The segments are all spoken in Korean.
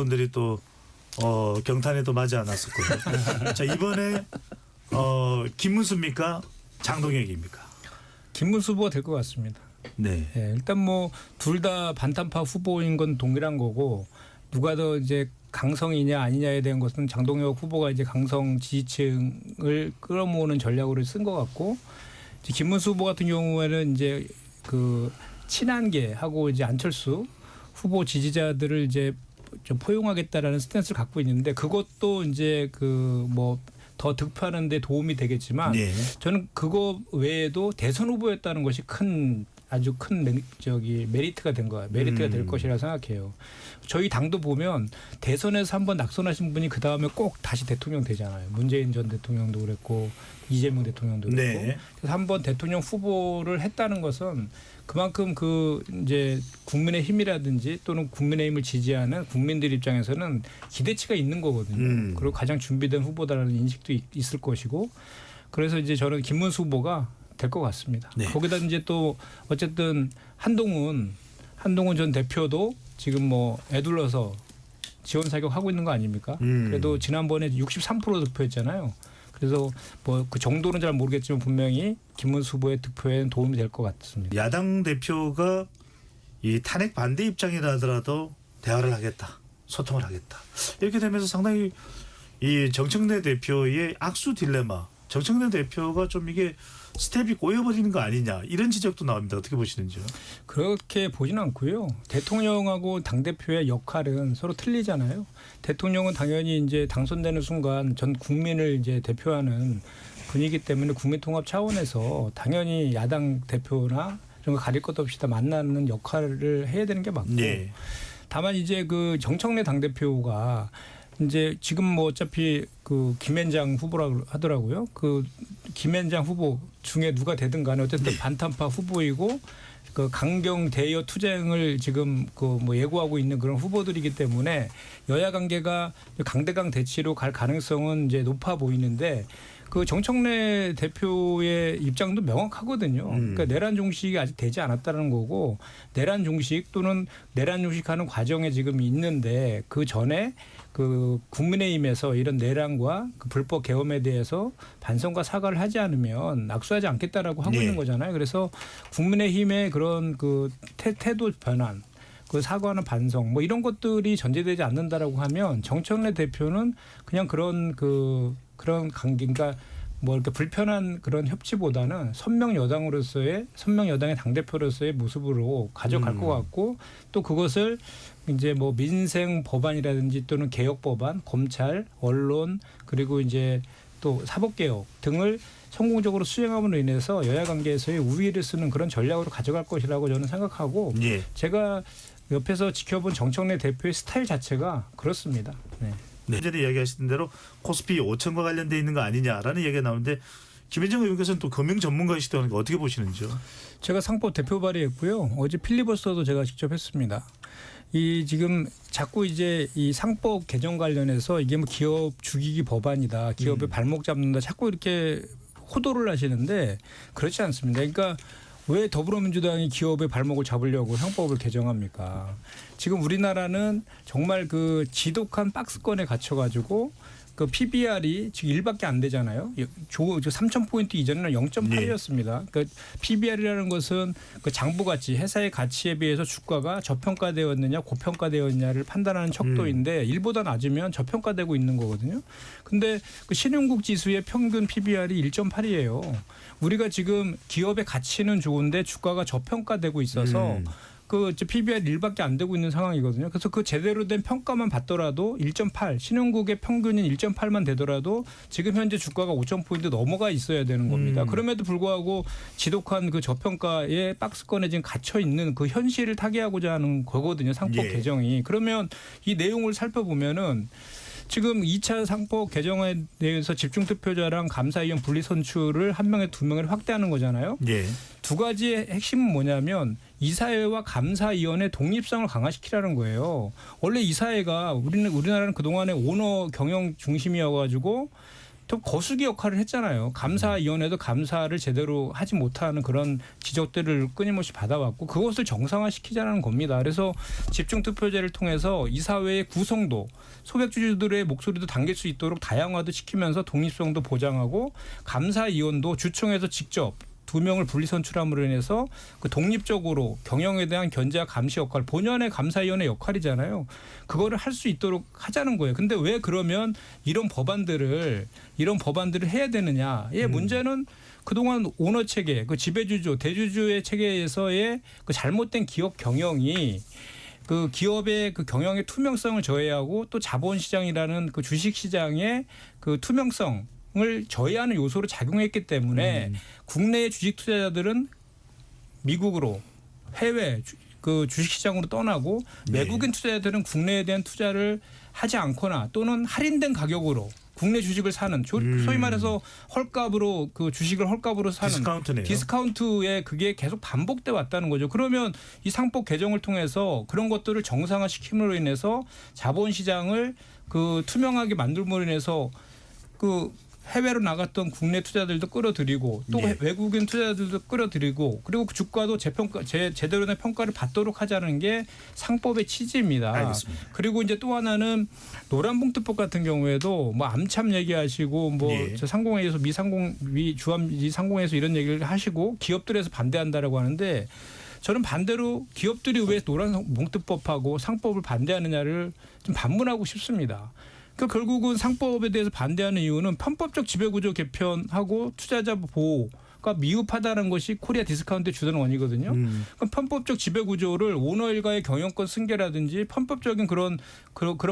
분들이 또 경탄에도 맞지 않았었고요. 자, 이번에 김문수입니까? 장동혁입니까? 김문수 후보가 될 것 같습니다. 네. 예, 일단 뭐 둘 다 반탄파 후보인 건 동일한 거고 누가 더 이제 강성이냐 아니냐에 대한 것은 장동혁 후보가 이제 강성 지지층을 끌어모으는 전략으로 쓴 것 같고 이제 김문수 후보 같은 경우에는 이제 그 친한계하고 이제 안철수 후보 지지자들을 이제 좀 포용하겠다라는 스탠스를 갖고 있는데 그것도 이제 그 뭐 더 득표하는 데 도움이 되겠지만 네. 저는 그거 외에도 대선 후보였다는 것이 아주 큰 메리트가 된 거예요. 메리트가 될 것이라 생각해요. 저희 당도 보면 대선에서 한번 낙선하신 분이 그다음에 꼭 다시 대통령 되잖아요. 문재인 전 대통령도 그랬고 이재명 대통령도 그랬고. 네. 그래서 한번 대통령 후보를 했다는 것은 그만큼 그 이제 국민의힘이라든지 또는 국민의힘을 지지하는 국민들 입장에서는 기대치가 있는 거거든요. 그리고 가장 준비된 후보다라는 인식도 있을 것이고 그래서 이제 저는 김문수 후보가 될 것 같습니다. 네. 거기다 이제 또 어쨌든 한동훈 전 대표도 지금 뭐 애둘러서 지원 사격하고 있는 거 아닙니까? 그래도 지난번에 63% 득표했잖아요. 그래서 뭐 그 정도는 잘 모르겠지만 분명히 김문수 후보의 득표에는 도움이 될 것 같습니다. 야당 대표가 이 탄핵 반대 입장이라 하더라도 대화를 하겠다. 소통을 하겠다. 이렇게 되면서 상당히 이 정청래 대표의 악수 딜레마. 정청래 대표가 좀 이게 스텝이 꼬여버리는 거 아니냐 이런 지적도 나옵니다. 어떻게 보시는지요? 그렇게 보지는 않고요. 대통령하고 당대표의 역할은 서로 틀리잖아요. 대통령은 당연히 이제 당선되는 순간 전 국민을 이제 대표하는 분이기 때문에 국민통합 차원에서 당연히 야당 대표나 이런 거 가릴 것 없이 다 만나는 역할을 해야 되는 게 맞고 네. 다만 이제 그 정청래 당대표가 이제 지금 뭐 어차피 그 김앤장 후보라고 하더라고요. 그 김앤장 후보 중에 누가 되든 간에 어쨌든 반탄파 후보이고 그 강경 대여 투쟁을 지금 그 뭐 예고하고 있는 그런 후보들이기 때문에 여야 관계가 강대강 대치로 갈 가능성은 이제 높아 보이는데 그 정청래 대표의 입장도 명확하거든요. 그러니까 내란 종식이 아직 되지 않았다는 거고 내란 종식 또는 내란 종식하는 과정에 지금 있는데 그 전에 그 국민의힘에서 이런 내란과 그 불법 계엄에 대해서 반성과 사과를 하지 않으면 낙수하지 않겠다라고 하고 있는 거잖아요. 그래서 국민의힘의 그런 그 태도 변환, 그 사과나 반성 뭐 이런 것들이 전제되지 않는다라고 하면 정청래 대표는 그냥 그런 관계, 그러니까 뭐 이렇게 불편한 그런 협치보다는 선명 여당의 당대표로서의 모습으로 가져갈 것 같고 또 그것을 이제 뭐 민생 법안이라든지 또는 개혁 법안, 검찰, 언론 그리고 이제 또 사법개혁 등을 성공적으로 수행함으로 인해서 여야 관계에서의 우위를 쓰는 그런 전략으로 가져갈 것이라고 저는 생각하고 제가 옆에서 지켜본 정청래 대표의 스타일 자체가 그렇습니다. 네. 네. 전에 이야기하신 대로 코스피 5천과 관련돼 있는 거 아니냐라는 얘기가 나오는데 김현정 의원께서는 또 금융 전문가이시다 하니까 어떻게 보시는지요? 제가 상법 대표 발의했고요. 어제 필리버스터도 제가 직접 했습니다. 이 지금 자꾸 이제 이 상법 개정 관련해서 이게 뭐 기업 죽이기 법안이다. 기업의 발목 잡는다. 자꾸 이렇게 호도를 하시는데 그렇지 않습니다. 그러니까 왜 더불어민주당이 기업의 발목을 잡으려고 형법을 개정합니까? 지금 우리나라는 정말 그 지독한 박스권에 갇혀가지고 그 PBR이 지금 1밖에 안 되잖아요. 3,000포인트 이전에는 0.8이었습니다. 그 PBR이라는 것은 그 장부가치, 회사의 가치에 비해서 주가가 저평가되었느냐 고평가되었느냐를 판단하는 척도인데 1보다 낮으면 저평가되고 있는 거거든요. 근데 그 신흥국 지수의 평균 PBR이 1.8이에요. 우리가 지금 기업의 가치는 좋은데 주가가 저평가되고 있어서 그 PBR 1밖에 안 되고 있는 상황이거든요. 그래서 그 제대로 된 평가만 받더라도 1.8, 신흥국의 평균인 1.8만 되더라도 지금 현재 주가가 5,000포인트 넘어가 있어야 되는 겁니다. 그럼에도 불구하고 지독한 그 저평가의 박스권에 지금 갇혀 있는 그 현실을 타개하고자 하는 거거든요. 상법 개정이. 그러면 이 내용을 살펴보면은 지금 2차 상법 개정에 대해서 집중투표자랑 감사위원 분리선출을 한 명에 두 명을 확대하는 거잖아요. 두 가지의 핵심은 뭐냐면 이사회와 감사위원회 독립성을 강화시키라는 거예요. 원래 이사회가 우리나라는 그동안에 오너 경영 중심이어가지고 또 거수기 역할을 했잖아요. 감사위원회도 감사를 제대로 하지 못하는 그런 지적들을 끊임없이 받아왔고 그것을 정상화시키자는 겁니다. 그래서 집중투표제를 통해서 이 사회의 구성도 소액주주들의 목소리도 담길 수 있도록 다양화도 시키면서 독립성도 보장하고 감사위원도 주총에서 직접 2명을 분리 선출함으로 인해서 그 독립적으로 경영에 대한 견제와 감시 역할, 본연의 감사위원회 역할이잖아요. 그거를 할 수 있도록 하자는 거예요. 근데 왜 그러면 이런 법안들을 해야 되느냐? 문제는 그동안 오너 체계, 그 지배주주, 대주주의 체계에서의 그 잘못된 기업 경영이 그 기업의 그 경영의 투명성을 저해하고 또 자본시장이라는 그 주식시장의 그 투명성 을 저해하는 요소로 작용했기 때문에 국내의 주식 투자자들은 미국으로 해외 그 주식시장으로 떠나고 외국인 투자자들은 국내에 대한 투자를 하지 않거나 또는 할인된 가격으로 국내 주식을 사는 소위 말해서 헐값으로 그 주식을 헐값으로 사는 디스카운트네요. 디스카운트에 그게 계속 반복돼 왔다는 거죠. 그러면 이 상법 개정을 통해서 그런 것들을 정상화시킴으로 인해서 자본시장을 그 투명하게 만들므로 인해서 그 해외로 나갔던 국내 투자들도 끌어들이고 또 외국인 투자들도 끌어들이고 그리고 그 주가도 제대로 된 평가를 받도록 하자는 게 상법의 취지입니다. 알겠습니다. 그리고 이제 또 하나는 노란봉투법 같은 경우에도 뭐 암참 얘기하시고 뭐 저 상공회에서 미상공회에서 이런 얘기를 하시고 기업들에서 반대한다라고 하는데 저는 반대로 기업들이 왜 노란봉투법하고 상법을 반대하느냐를 좀 반문하고 싶습니다. 그 결국은 상법에 대해서 반대하는 이유는 편법적 지배구조 개편하고 투자자 보호가 미흡하다는 것이 코리아 디스카운트의 주된 원이거든요. 그럼 편법적 지배구조를 오너 일가의 경영권 승계라든지 편법적인 그런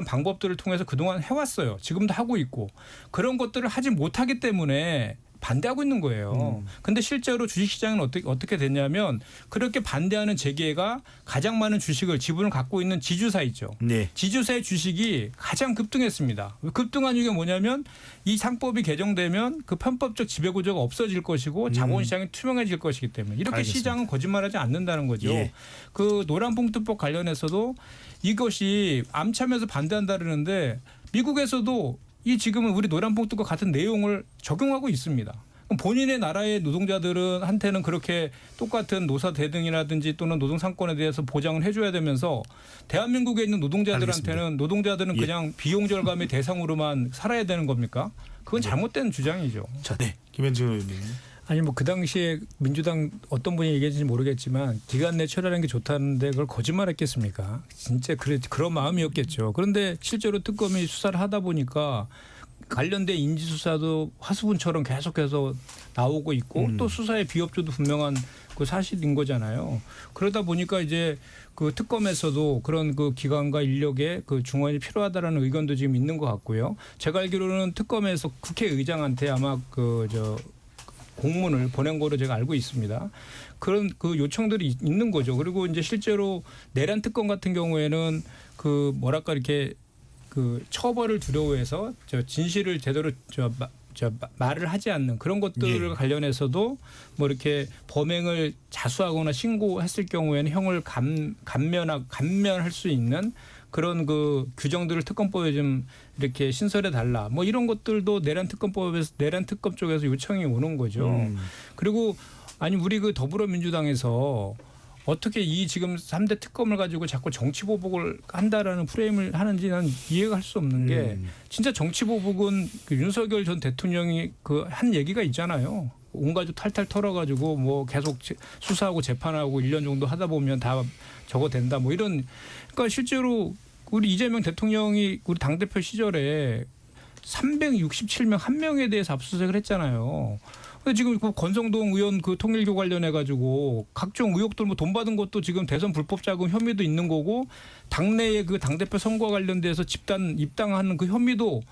방법들을 통해서 그동안 해왔어요. 지금도 하고 있고 그런 것들을 하지 못하기 때문에 반대하고 있는 거예요. 근데 실제로 주식시장은 어떻게 됐냐면 그렇게 반대하는 재계가 가장 많은 주식을 지분을 갖고 있는 지주사 있죠. 네. 지주사의 주식이 가장 급등했습니다. 급등한 이유가 뭐냐면 이 상법이 개정되면 그 편법적 지배구조가 없어질 것이고 자본시장이 투명해질 것이기 때문에 이렇게 알겠습니다. 시장은 거짓말하지 않는다는 거죠. 예. 그 노란봉투법 관련해서도 이것이 암참에서 반대한다 그러는데 미국에서도 이 지금은 우리 노란봉투과 같은 내용을 적용하고 있습니다. 그럼 본인의 나라의 노동자들은 한테는 그렇게 똑같은 노사 대등이라든지 또는 노동 상권에 대해서 보장을 해줘야 되면서 대한민국에 있는 노동자들은 그냥 비용 절감의 대상으로만 살아야 되는 겁니까? 그건 잘못된 주장이죠. 자, 네. 김현중 의원님. 아니 뭐 그 당시에 민주당 어떤 분이 얘기했는지 모르겠지만 기간 내 처리하는 게 좋다는데 그걸 거짓말했겠습니까? 진짜 그런 마음이었겠죠. 그런데 실제로 특검이 수사를 하다 보니까 관련된 인지 수사도 화수분처럼 계속해서 나오고 있고 또 수사의 비협조도 분명한 그 사실인 거잖아요. 그러다 보니까 이제 그 특검에서도 그런 그 기관과 인력의 그 중원이 필요하다라는 의견도 지금 있는 것 같고요. 제가 알기로는 특검에서 국회의장한테 아마 공문을 보낸 거로 제가 알고 있습니다. 그런 그 요청들이 있는 거죠. 그리고 이제 실제로 내란 특검 같은 경우에는 그 뭐랄까 이렇게 그 처벌을 두려워해서 진실을 제대로 말을 하지 않는 그런 것들을 관련해서도 뭐 이렇게 범행을 자수하거나 신고했을 경우에는 형을 감면할 수 있는 그런 그 규정들을 특검법에 좀 이렇게 신설해 달라. 뭐 이런 것들도 내란 특검 쪽에서 요청이 오는 거죠. 그리고 아니 우리 그 더불어민주당에서 어떻게 이 지금 3대 특검을 가지고 자꾸 정치 보복을 한다라는 프레임을 하는지 난 이해가 할 수 없는 게 진짜 정치 보복은 그 윤석열 전 대통령이 그 한 얘기가 있잖아요. 온 가족 탈탈 털어가지고 뭐 계속 수사하고 재판하고 1년 정도 하다 보면 다 저거 된다 뭐 이런. 그러니까 실제로 우리 이재명 대통령이 우리 당대표 시절에 367명 한 명에 대해서 압수수색을 했잖아요. 근데 지금 그 권성동 의원 그 통일교 관련해 가지고 각종 의혹들 뭐 돈 받은 것도 지금 대선 불법 자금 혐의도 있는 거고 당내의 그 당대표 선거와 관련돼서 집단 입당하는 그 혐의도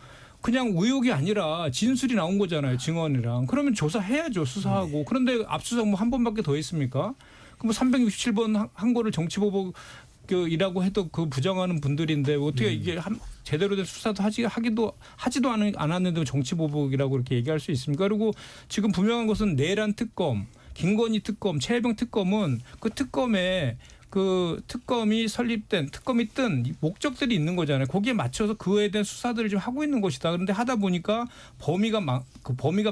그냥 의혹이 아니라 진술이 나온 거잖아요. 증언이랑. 그러면 조사해야죠. 수사하고. 그런데 압수수색 뭐 한 번밖에 더 했습니까? 그럼 367번 한 거를 정치보복이라고 해도 그 부정하는 분들인데 어떻게 이게 제대로 된 수사도 하지도 않았는데 정치보복이라고 이렇게 얘기할 수 있습니까? 그리고 지금 분명한 것은 내란 특검, 김건희 특검, 최혜병 특검은 그 특검에 그 특검이 뜬 목적들이 있는 거잖아요. 거기에 맞춰서 그에 대한 수사들을 지금 하고 있는 것이다. 그런데 하다 보니까 범위가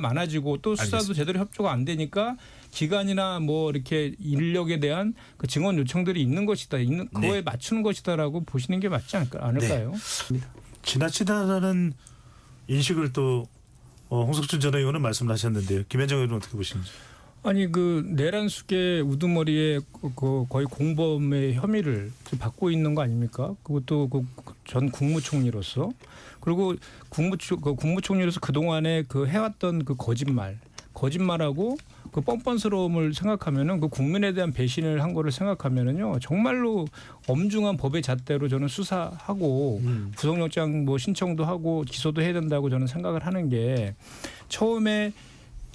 많아지고 또 수사도 알겠습니다. 제대로 협조가 안 되니까 기간이나 뭐 이렇게 인력에 대한 그 증언 요청들이 있는 것이다. 그거에 맞추는 것이다라고 보시는 게 맞지 않을까요? 지나치다라는 인식을 또 홍석준 전 의원은 말씀하셨는데요. 김현정 의원은 어떻게 보시는지? 아니 그 내란숙의 우두머리에 그 거의 공범의 혐의를 받고 있는 거 아닙니까? 그것도 그 전 국무총리로서 그리고 국무총리로서 그 동안에 그 해왔던 그 거짓말하고 그 뻔뻔스러움을 생각하면은 그 국민에 대한 배신을 한 거를 생각하면은요 정말로 엄중한 법의 잣대로 저는 수사하고 구속영장 뭐 신청도 하고 기소도 해야 된다고 저는 생각을 하는 게 처음에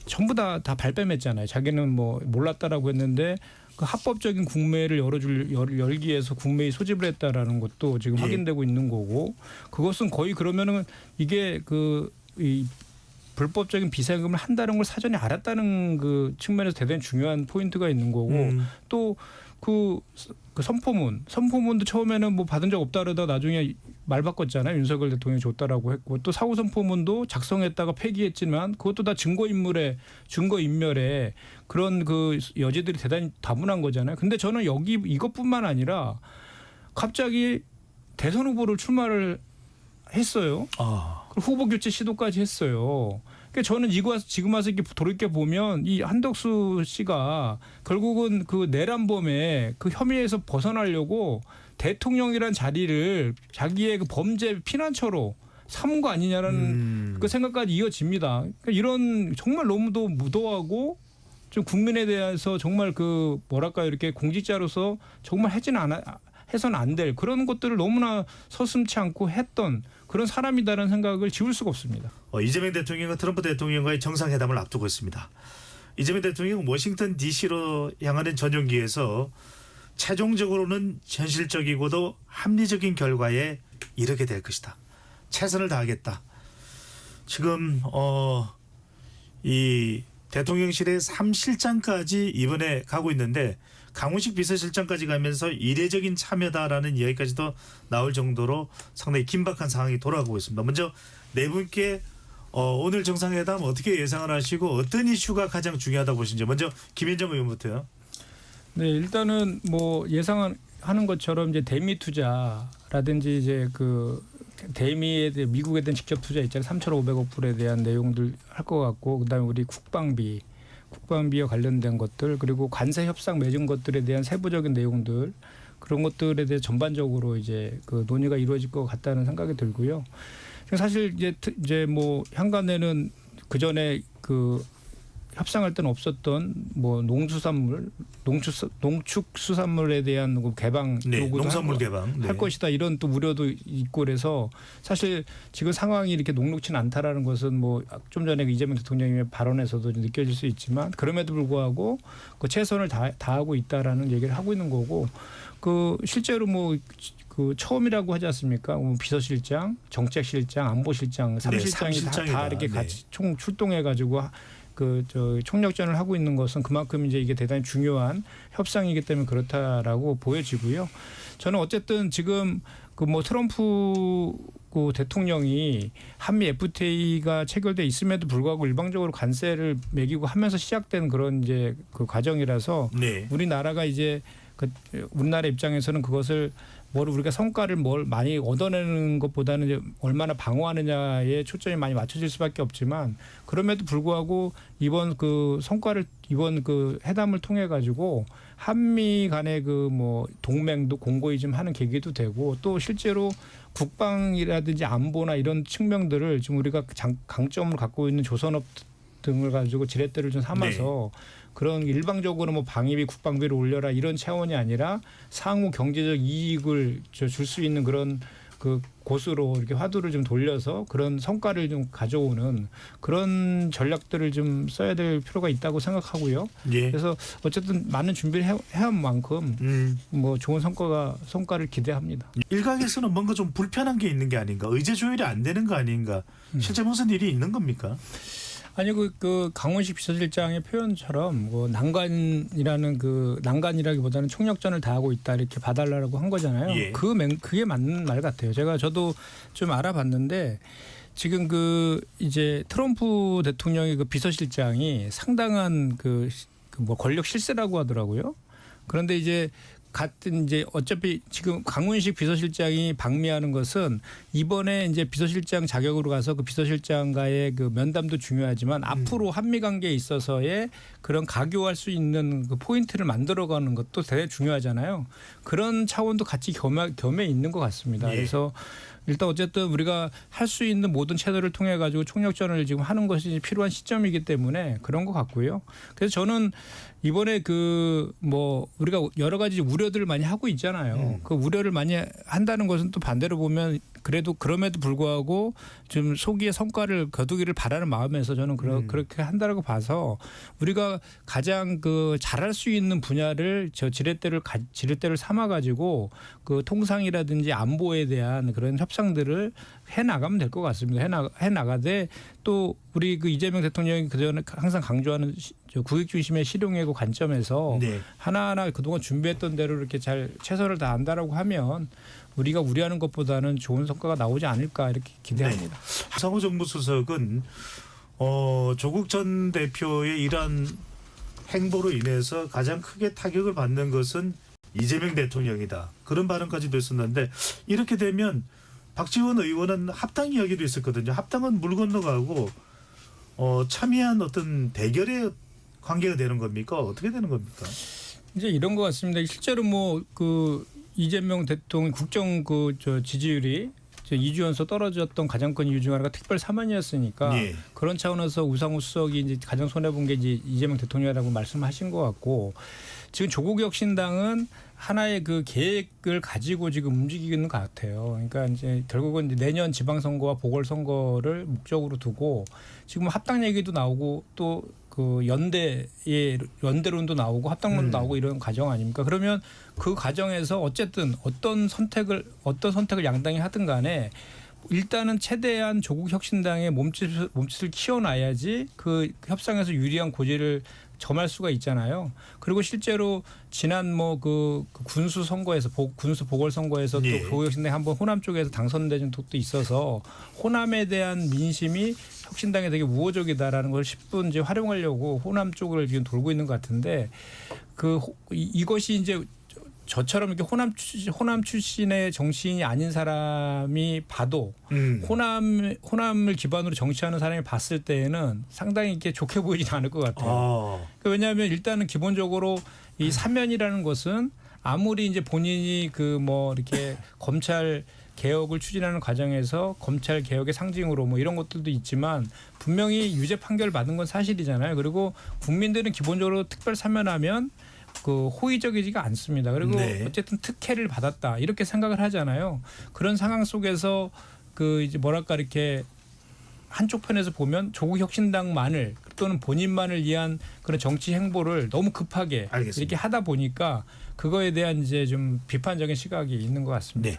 전부 다 발뺌했잖아요. 자기는 뭐 몰랐다라고 했는데 그 합법적인 국매를 열기 위해서 국매에 소집을 했다라는 것도 지금 확인되고 있는 거고 그것은 거의 그러면은 이게 이 불법적인 비상금을 한다는 걸 사전에 알았다는 그 측면에서 대단히 중요한 포인트가 있는 거고 또 그 선포문도 처음에는 뭐 받은 적 없다 그러다 나중에 말 바꿨잖아요. 윤석열 대통령이 줬다라고 했고 또 사후 선포문도 작성했다가 폐기했지만 그것도 다 증거인멸에 그런 그 여지들이 대단히 다분한 거잖아요. 근데 저는 이것뿐만 아니라 갑자기 대선 후보를 출마를 했어요. 후보 교체 시도까지 했어요. 그러니까 저는 지금 와서 이렇게 돌이켜 보면 이 한덕수 씨가 결국은 그 내란범의 그 혐의에서 벗어나려고 대통령이란 자리를 자기의 그 범죄 피난처로 삼은 거 아니냐라는 그 생각까지 이어집니다. 그러니까 이런 정말 너무도 무도하고 좀 국민에 대해서 정말 그 뭐랄까요 이렇게 공직자로서 정말 해서는 안 될 그런 것들을 너무나 서슴지 않고 했던 그런 사람이다라는 생각을 지울 수가 없습니다. 이재명 대통령과 트럼프 대통령과의 정상회담을 앞두고 있습니다. 이재명 대통령은 워싱턴 DC로 향하는 전용기에서 최종적으로는 현실적이고도 합리적인 결과에 이르게 될 것이다. 최선을 다하겠다. 지금 이 대통령실의 3실장까지 이번에 가고 있는데 강훈식 비서실장까지 가면서 이례적인 참여다라는 이야기까지도 나올 정도로 상당히 긴박한 상황이 돌아가고 있습니다. 먼저 네 분께 오늘 정상회담 어떻게 예상을 하시고 어떤 이슈가 가장 중요하다고 보시는지 먼저 김현정 의원부터요. 네, 일단은 뭐 예상하는 것처럼 이제 대미 투자라든지 이제 그 대미에 대해 미국에 대한 직접 투자 있잖아요. 3,500억 불에 대한 내용들 할 것 같고 그다음에 우리 국방비와 관련된 것들 그리고 관세 협상 맺은 것들에 대한 세부적인 내용들 그런 것들에 대해 전반적으로 이제 그 논의가 이루어질 것 같다는 생각이 들고요. 사실 이제 뭐 향관에는 그 전에 그 협상할 때는 없었던 뭐 농축수산물에 대한 그 개방 요구도 농산물 개방 할 것이다 이런 또 우려도 있고 그래서 사실 지금 상황이 이렇게 녹록치는 않다라는 것은 뭐 좀 전에 이재명 대통령의 발언에서도 느껴질 수 있지만 그럼에도 불구하고 그 최선을 다하고 있다라는 얘기를 하고 있는 거고 그 실제로 뭐 그 처음이라고 하지 않습니까? 비서실장, 정책실장, 안보실장, 3실장이 다 이렇게 같이 총 출동해 가지고 총력전을 하고 있는 것은 그만큼 이제 이게 대단히 중요한 협상이기 때문에 그렇다라고 보여지고요. 저는 어쨌든 지금 그 뭐 트럼프 그 대통령이 한미 FTA가 체결돼 있음에도 불구하고 일방적으로 관세를 매기고 하면서 시작된 그런 이제 그 과정이라서 우리나라가 이제 우리나라 입장에서는 그것을 우리가 성과를 많이 얻어내는 것보다는 이제 얼마나 방어하느냐에 초점이 많이 맞춰질 수밖에 없지만 그럼에도 불구하고 이번 그 회담을 통해 가지고 한미 간의 그 뭐 동맹도 공고히 좀 하는 계기도 되고 또 실제로 국방이라든지 안보나 이런 측면들을 좀 우리가 강점을 갖고 있는 조선업 등을 가지고 지렛대를 좀 삼아서 그런 일방적으로 뭐 방위비 국방비를 올려라 이런 차원이 아니라 상호 경제적 이익을 줄 수 있는 그런 그 곳으로 이렇게 화두를 좀 돌려서 그런 성과를 좀 가져오는 그런 전략들을 좀 써야 될 필요가 있다고 생각하고요. 그래서 어쨌든 많은 준비를 해온 만큼 뭐 좋은 성과를 기대합니다. 일각에서는 뭔가 좀 불편한 게 있는 게 아닌가, 의제 조율이 안 되는 거 아닌가, 실제 무슨 일이 있는 겁니까? 아니 그 강훈식 비서실장의 표현처럼 뭐 난간이라기보다는 총력전을 다하고 있다 이렇게 봐달라고 한 거잖아요. 예. 그게 맞는 말 같아요. 저도 좀 알아봤는데 지금 이제 트럼프 대통령의 그 비서실장이 상당한 뭐 권력 실세라고 하더라고요. 그런데 이제 어차피 지금 강훈식 비서실장이 방미하는 것은 이번에 이제 비서실장 자격으로 가서 그 비서실장과의 그 면담도 중요하지만 앞으로 한미 관계에 있어서의 그런 가교할 수 있는 그 포인트를 만들어가는 것도 되게 중요하잖아요. 그런 차원도 같이 겸해 있는 것 같습니다. 예. 그래서 일단 어쨌든 우리가 할 수 있는 모든 채널을 통해 가지고 총력전을 지금 하는 것이 필요한 시점이기 때문에 그런 것 같고요. 그래서 저는 이번에 뭐 우리가 여러 가지 우려들을 많이 하고 있잖아요. 그 우려를 많이 한다는 것은 또 반대로 보면 그럼에도 불구하고 좀 소기의 성과를 거두기를 바라는 마음에서 저는 그렇게 한다라고 봐서 우리가 가장 잘할 수 있는 분야를 지렛대를 삼아 가지고 그 통상이라든지 안보에 대한 그런 협상들을 해 나가면 될 것 같습니다. 해 나가되 또 우리 이재명 대통령이 그전에 항상 강조하는 국익 중심의 실용외교 관점에서 네. 하나하나 그동안 준비했던 대로 이렇게 잘 최선을 다한다라고 하면 우리가 우려하는 것보다는 좋은 성과가 나오지 않을까 이렇게 기대합니다. 하상호 정무수석은 조국 전 대표의 이러한 행보로 인해서 가장 크게 타격을 받는 것은 이재명 대통령이다. 그런 발언까지도 했었는데 이렇게 되면 박지원 의원은 합당 이야기도 있었거든요. 합당은 물 건너가고 참여한 어떤 대결의 관계가 되는 겁니까? 어떻게 되는 겁니까? 이제 이런 것 같습니다. 실제로 뭐 이재명 대통령 국정 지지율이 이주 연속 떨어졌던 가장 큰 이유 중 하나가 특별 사면이었으니까 예. 그런 차원에서 우상호 수석이 이제 가장 손해 본 게 이제 이재명 대통령이라고 말씀하신 것 같고 지금 조국 혁신당은 하나의 그 계획을 가지고 지금 움직이는 것 같아요. 그러니까 이제 결국은 이제 내년 지방선거와 보궐선거를 목적으로 두고 지금 합당 얘기도 나오고 또 연대론도 나오고 합당론도 나오고 이런 과정 아닙니까? 그러면 그 과정에서 어쨌든 어떤 선택을 양당이 하든 간에 일단은 최대한 조국 혁신당의 몸짓을 키워놔야지 그 협상에서 유리한 고지를 점할 수가 있잖아요. 그리고 실제로 지난 그 군수 선거에서 군수 보궐선거에서 예. 또 조국 혁신당이 한번 호남 쪽에서 당선된 적도 있어서 호남에 대한 민심이 혁신당에 되게 우호적이다라는 걸 10분 이제 활용하려고 호남 쪽을 지금 돌고 있는 것 같은데 이것이 이제 저처럼 이렇게 호남 출신의 정치인이 아닌 사람이 봐도 호남을 기반으로 정치하는 사람이 봤을 때에는 상당히 이렇게 좋게 보이지는 않을 것 같아요. 왜냐하면 일단은 기본적으로 이 사면이라는 것은 아무리 이제 본인이 이렇게 검찰 개혁을 추진하는 과정에서 검찰 개혁의 상징으로 뭐 이런 것들도 있지만 분명히 유죄 판결을 받은 건 사실이잖아요. 그리고 국민들은 기본적으로 특별 사면하면 호의적이지가 않습니다. 그리고 네. 어쨌든 특혜를 받았다 이렇게 생각을 하잖아요. 그런 상황 속에서 이제 뭐랄까 이렇게 한쪽 편에서 보면 조국 혁신당만을 또는 본인만을 위한 그런 정치 행보를 너무 급하게 알겠습니다. 이렇게 하다 보니까 그거에 대한 이제 좀 비판적인 시각이 있는 것 같습니다. 네.